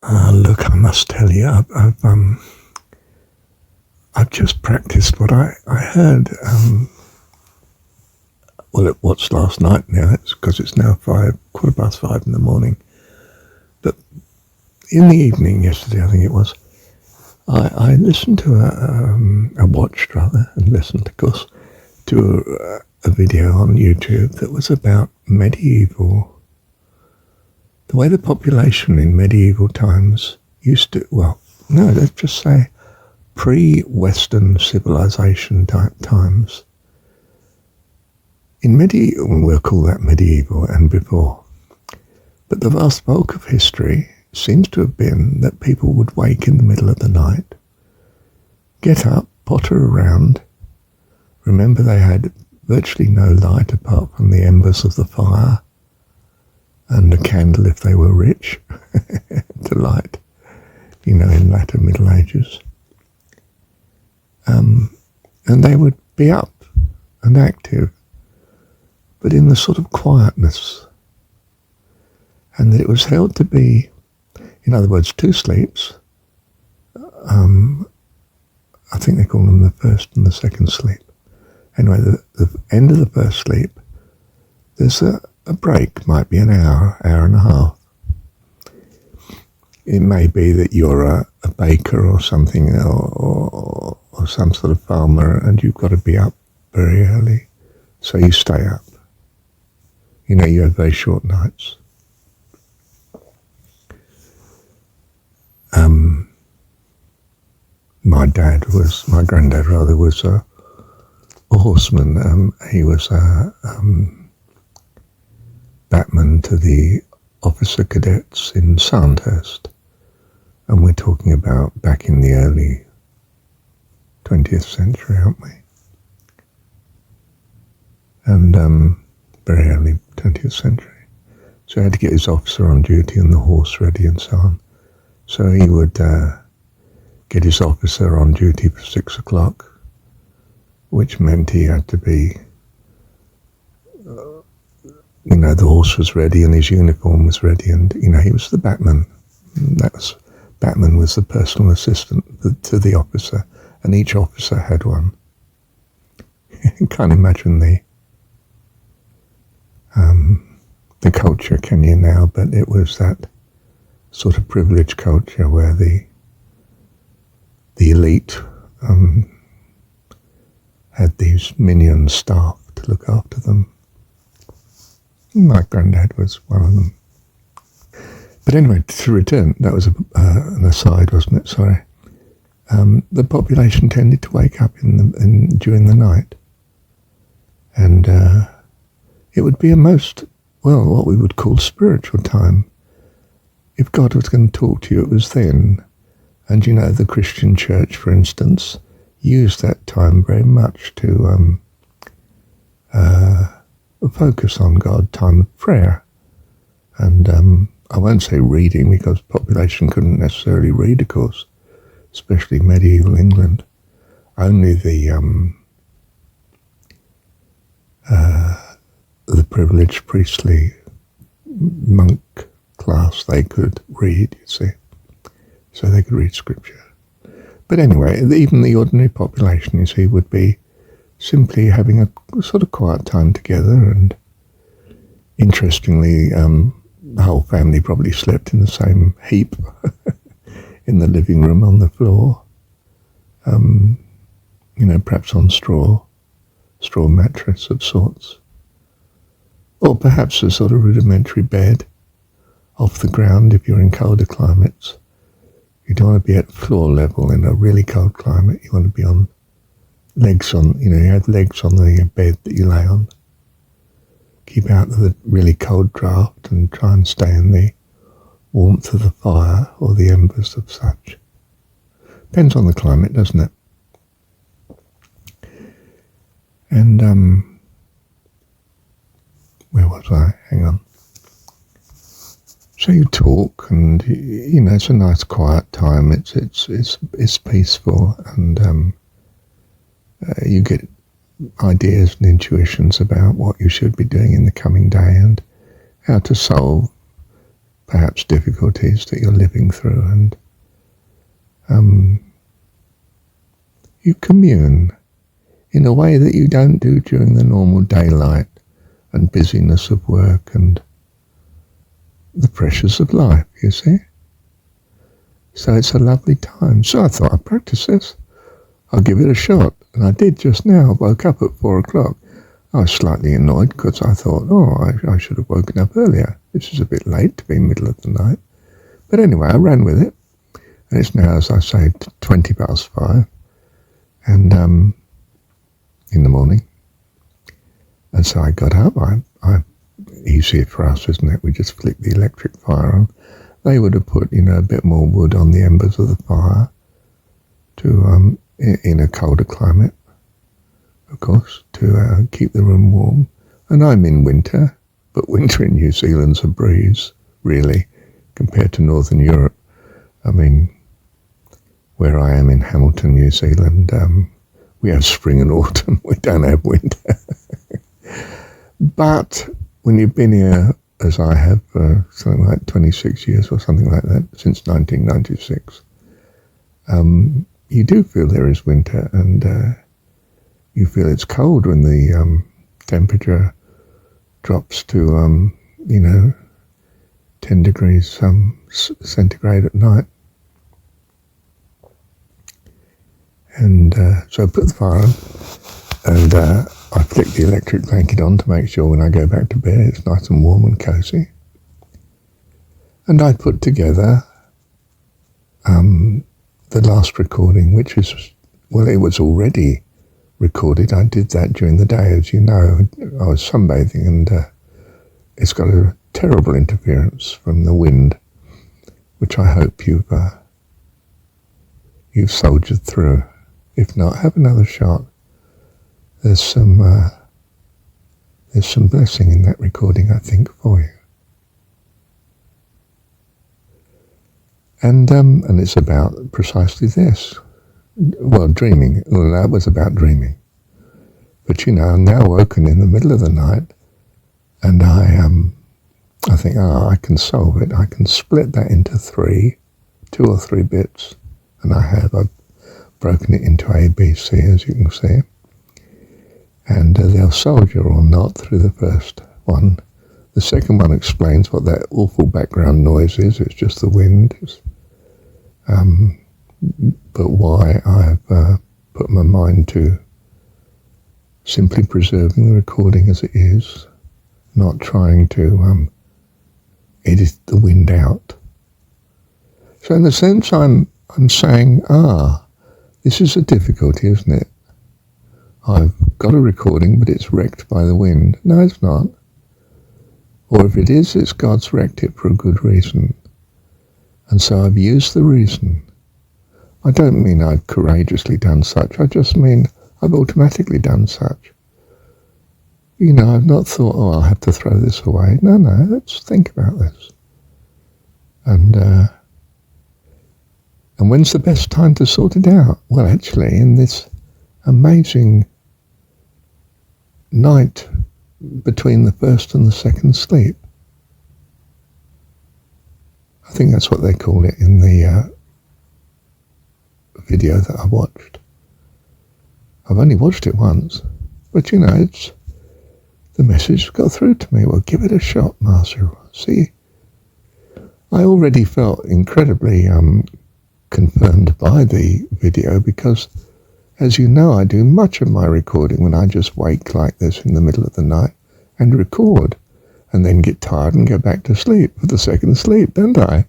Look, I must tell you, I've just practiced what I heard. Well, it was last night now. It's because it's now 5:15 in the morning. But in the evening yesterday, I think it was, I listened to I watched rather, and listened, of course, to a video on YouTube that was about medieval, the way the population in medieval times used to, well, no, let's just say pre-Western civilization type times. In medieval, we'll call that medieval and before. But the vast bulk of history seems to have been that people would wake in the middle of the night, get up, potter around. Remember, they had virtually no light apart from the embers of the fire and a candle if they were rich to light, in latter Middle Ages. And they would be up and active, but in the sort of quietness. And that it was held to be, in other words, two sleeps. I think they call them the first and the second sleep. Anyway, the end of the first sleep, there's a break, might be an hour and a half. It may be that you're a baker or something, or some sort of farmer, and you've got to be up very early, so you stay up. You have very short nights. My granddad was a horseman. He was a batman to the officer cadets in Sandhurst. And we're talking about back in the early 20th century, aren't we? And very early 20th century. So he had to get his officer on duty and the horse ready and so on. So he would get his officer on duty for 6 o'clock, which meant he had to be, the horse was ready and his uniform was ready, and, he was the batman. Batman was the personal assistant to the officer, and each officer had one. You can't imagine the culture, can you now? But it was that sort of privileged culture where the elite had these minion staff to look after them. My granddad was one of them. But anyway, to return, that was an aside, wasn't it? Sorry. The population tended to wake up during the night, and it would be a most, what we would call spiritual time. If God was going to talk to you, it was then. And the Christian church, for instance, used that time very much to focus on God, time of prayer. And I won't say reading, because the population couldn't necessarily read, of course, especially medieval England. Only the privileged priestly monk class, they could read, you see. So they could read scripture. But anyway, even the ordinary population, you see, would be simply having a sort of quiet time together. And interestingly, the whole family probably slept in the same heap in the living room on the floor, perhaps on straw mattress of sorts. Or perhaps a sort of rudimentary bed off the ground if you're in colder climates. You don't want to be at floor level in a really cold climate. You want to be on legs on, you have legs on the bed that you lay on. Keep out of the really cold draft and try and stay in the warmth of the fire or the embers of such. Depends on the climate, doesn't it? And, where was I? Hang on. So you talk, and it's a nice quiet time. It's peaceful, and you get ideas and intuitions about what you should be doing in the coming day and how to solve perhaps difficulties that you're living through, and you commune in a way that you don't do during the normal daylight and busyness of work and the pressures of life, you see. So it's a lovely time. So I thought, I'll practice this. I'll give it a shot. And I did just now. I woke up at 4 o'clock. I was slightly annoyed because I thought, I should have woken up earlier. This is a bit late to be middle of the night. But anyway, I ran with it. And it's now, as I say, 20 past 5. And in the morning. And so I got up. Easier for us, isn't it? We just flick the electric fire on. They would have put, a bit more wood on the embers of the fire to, in a colder climate, of course, to keep the room warm. And I'm in winter, but winter in New Zealand's a breeze, really, compared to Northern Europe. I mean, where I am in Hamilton, New Zealand, we have spring and autumn. We don't have winter. But when you've been here, as I have, something like 26 years or something like that, since 1996, you do feel there is winter, and you feel it's cold when the temperature drops to, 10 degrees centigrade at night. And so I put the fire on, and I flick the electric blanket on to make sure when I go back to bed it's nice and warm and cosy. And I put together the last recording, which is, well, it was already recorded. I did that during the day, as you know. I was sunbathing, and it's got a terrible interference from the wind, which I hope you've soldiered through. If not, have another shot. There's some blessing in that recording, I think, for you. And it's about precisely this. Well, dreaming. Well, that was about dreaming. But I'm now woken in the middle of the night, and I think, I can solve it. I can split that into 2 or 3 bits, and I've broken it into A, B, C, as you can see. And they'll soldier or not through the first one. The second one explains what that awful background noise is. It's just the wind. But why I've put my mind to simply preserving the recording as it is, not trying to edit the wind out. So in a sense, I'm saying, this is a difficulty, isn't it? I've got a recording, but it's wrecked by the wind. No, it's not. Or if it is, it's God's wrecked it for a good reason. And so I've used the reason. I don't mean I've courageously done such. I just mean I've automatically done such. I've not thought, I'll have to throw this away. No, let's think about this. And when's the best time to sort it out? Well, actually, in this amazing night between the first and the second sleep. I think that's what they call it in the video that I watched. I've only watched it once, but it's the message got through to me. Well, give it a shot, Marcia. See, I already felt incredibly confirmed by the video because, as you know, I do much of my recording when I just wake like this in the middle of the night and record, and then get tired and go back to sleep for the second sleep, don't I?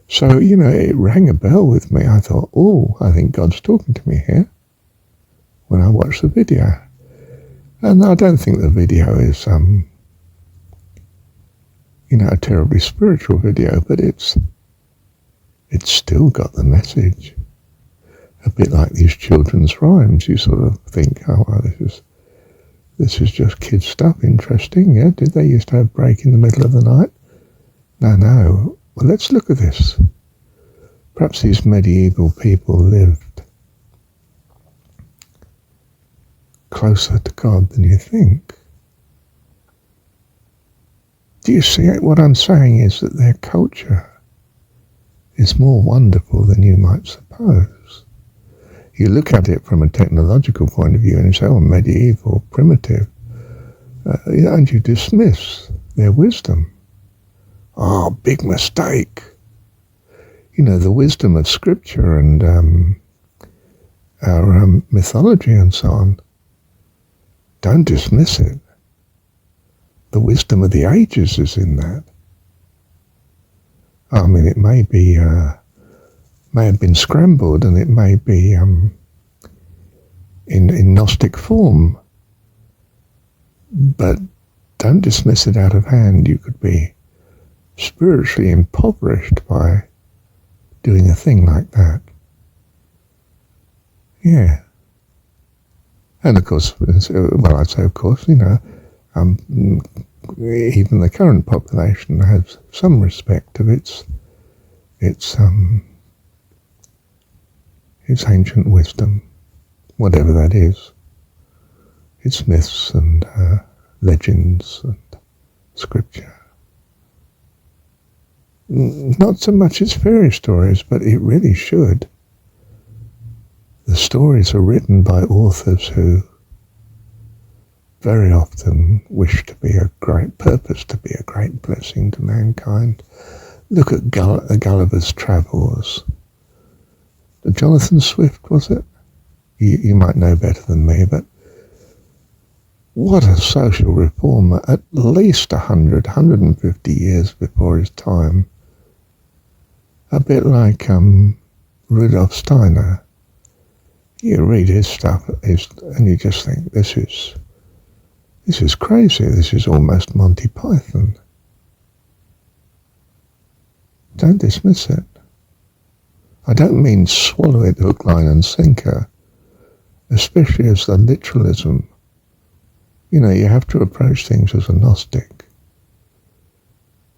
So, it rang a bell with me. I thought, I think God's talking to me here when I watched the video. And I don't think the video is, a terribly spiritual video, but it's still got the message. A bit like these children's rhymes. You sort of think, this is just kid stuff, interesting, yeah? Did they used to have break in the middle of the night? No. Well, let's look at this. Perhaps these medieval people lived closer to God than you think. Do you see it? What I'm saying is that their culture is more wonderful than you might suppose. You look at it from a technological point of view and you say, oh, medieval, primitive, and you dismiss their wisdom. Oh, big mistake. You know, the wisdom of Scripture and our mythology and so on. Don't dismiss it. The wisdom of the ages is in that. I mean, it may have been scrambled, and it may be in Gnostic form, but don't dismiss it out of hand. You could be spiritually impoverished by doing a thing like that. Yeah. And of course, well, I'd say, of course, you know, even the current population has some respect of its ancient wisdom, whatever that is. Its myths and legends and scripture. Not so much its fairy stories, but it really should. The stories are written by authors who very often wish to be a great purpose, to be a great blessing to mankind. Look at Gulliver's Travels. Jonathan Swift, was it? You might know better than me, but what a social reformer, at least 150 years before his time. A bit like Rudolf Steiner. You read his stuff and you just think, this is crazy. This is almost Monty Python. Don't dismiss it. I don't mean swallow it hook, line and sinker, especially as the literalism. You know, you have to approach things as a Gnostic.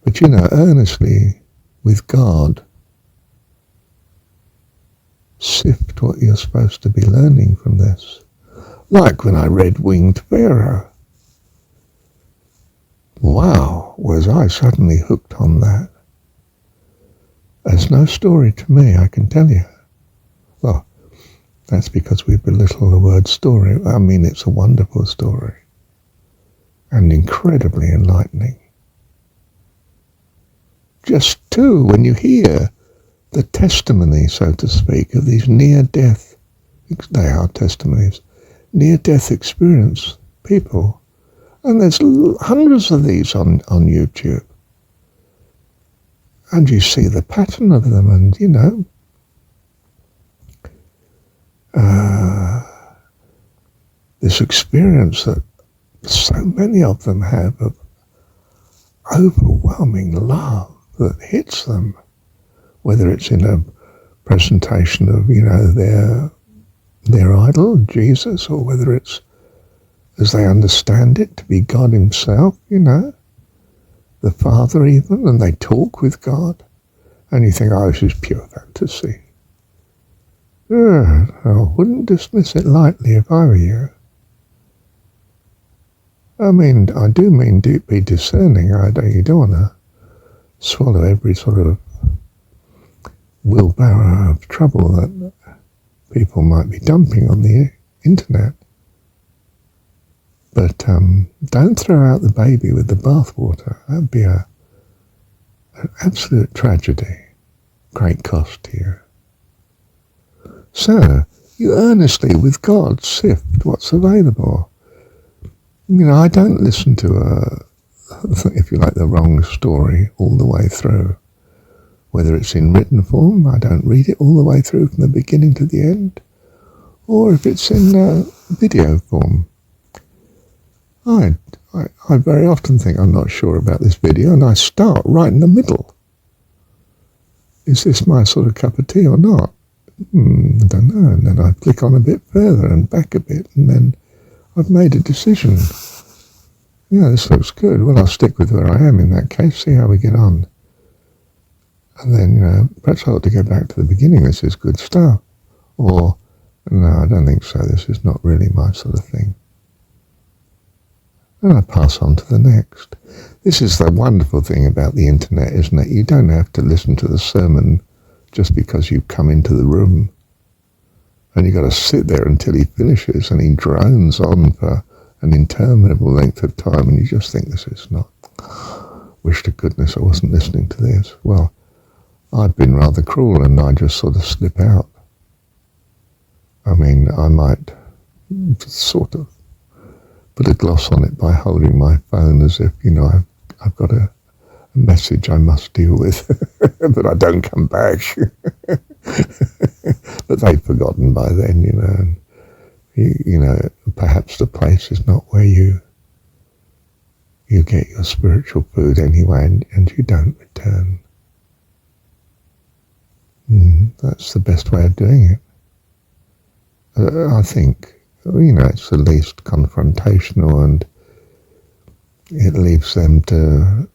But, you know, earnestly, with God, sift what you're supposed to be learning from this. Like when I read Winged Pharaoh. Wow, was I suddenly hooked on that. There's no story to me, I can tell you. Well, that's because we belittle the word story. I mean, it's a wonderful story. And incredibly enlightening. Just too, when you hear the testimony, so to speak, of these near-death, they are testimonies, near-death experience people. And there's hundreds of these on YouTube. And you see the pattern of them, and, you know, this experience that so many of them have of overwhelming love that hits them, whether it's in a presentation of, you know, their idol, Jesus, or whether it's, as they understand it, to be God himself, you know, the Father even, and they talk with God, and you think, oh, this is pure fantasy. Yeah, I wouldn't dismiss it lightly if I were you. I mean, I do mean be discerning. You don't want to swallow every sort of wheelbarrow of trouble that people might be dumping on the internet. But don't throw out the baby with the bathwater. That would be an absolute tragedy. Great cost to you. So, you earnestly, with God, sift what's available. You know, I don't listen to if you like, the wrong story all the way through. Whether it's in written form, I don't read it all the way through from the beginning to the end. Or if it's in video form. I very often think I'm not sure about this video, and I start right in the middle. Is this my sort of cup of tea or not? I don't know. And then I click on a bit further and back a bit, and then I've made a decision. Yeah, this looks good. Well, I'll stick with where I am in that case, see how we get on. And then, you know, perhaps I ought to go back to the beginning. This is good stuff. Or, no, I don't think so. This is not really my sort of thing. and I pass on to the next. This is the wonderful thing about the internet, isn't it? You don't have to listen to the sermon just because you've come into the room. And you've got to sit there until he finishes, and he drones on for an interminable length of time, and you just think, this is not... Wish to goodness I wasn't listening to this. Well, I've been rather cruel, and I just sort of slip out. I mean, I might sort of put a gloss on it by holding my phone as if, I've got a message I must deal with, but I don't come back. But they've forgotten by then, and perhaps the place is not where you get your spiritual food anyway, and you don't return. That's the best way of doing it. I think, it's the least confrontational, and it leaves them to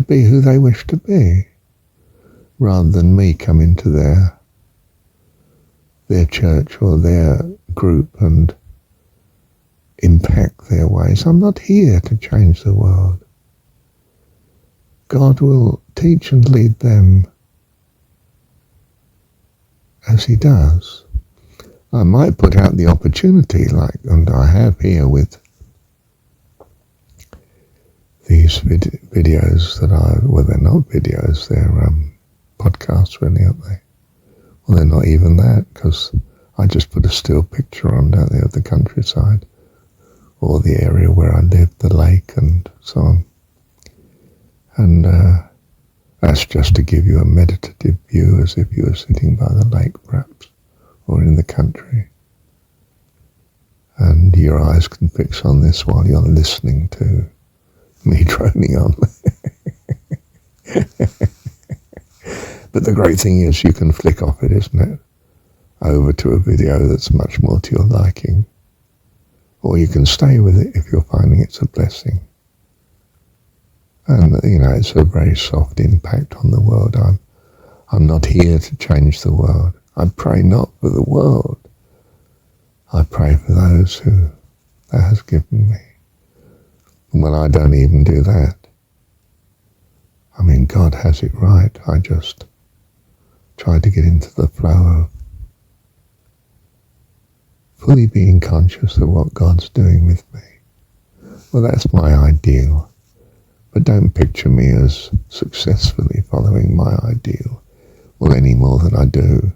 be who they wish to be, rather than me come into their church or their group and impact their ways. I'm not here to change the world. God will teach and lead them as he does. I might put out the opportunity, and I have here with these videos that they're not videos, they're podcasts really, aren't they? Well, they're not even that, because I just put a still picture on down there of the countryside, or the area where I live, the lake and so on. And that's just to give you a meditative view, as if you were sitting by the lake perhaps, or in the country. And your eyes can fix on this while you're listening to me droning on. But the great thing is you can flick off it, isn't it? Over to a video that's much more to your liking. Or you can stay with it if you're finding it's a blessing. And, it's a very soft impact on the world. I'm not here to change the world. I pray not for the world. I pray for those who that has given me. Well, I don't even do that. I mean, God has it right. I just try to get into the flow of fully being conscious of what God's doing with me. Well, that's my ideal. But don't picture me as successfully following my ideal, well, any more than I do.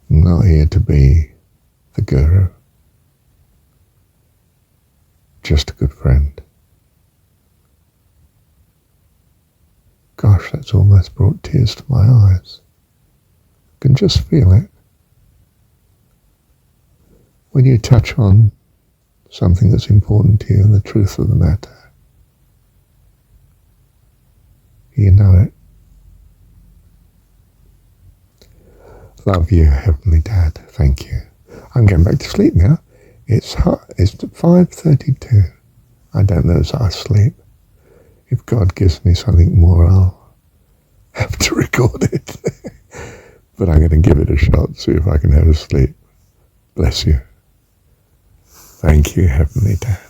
I'm not here to be the guru. Just a good friend. Gosh, that's almost brought tears to my eyes. I can just feel it. When you touch on something that's important to you and the truth of the matter, you know it. Love you, Heavenly Dad. Thank you. I'm going back to sleep now. It's hot. It's 5:32. I don't know as I sleep. If God gives me something more, I'll have to record it. But I'm going to give it a shot, see if I can have a sleep. Bless you. Thank you, Heavenly Dad.